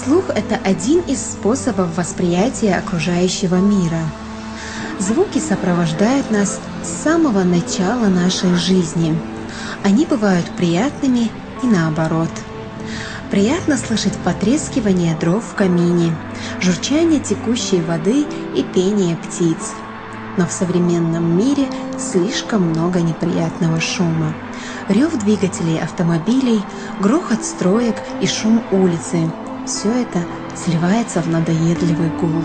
Слух – это один из способов восприятия окружающего мира. Звуки сопровождают нас с самого начала нашей жизни. Они бывают приятными и наоборот. Приятно слышать потрескивание дров в камине, журчание текущей воды и пение птиц. Но в современном мире слишком много неприятного шума. Рев двигателей автомобилей, грохот строек и шум улицы – все это сливается в надоедливый гул.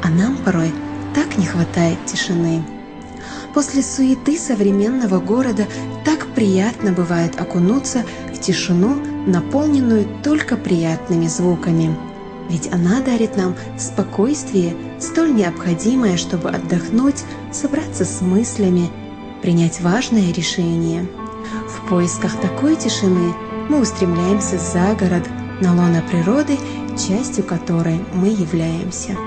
А нам порой так не хватает тишины. После суеты современного города так приятно бывает окунуться в тишину, наполненную только приятными звуками. Ведь она дарит нам спокойствие, столь необходимое, чтобы отдохнуть, собраться с мыслями, принять важное решение. В поисках такой тишины мы устремляемся за город, на лоно природы, частью которой мы являемся.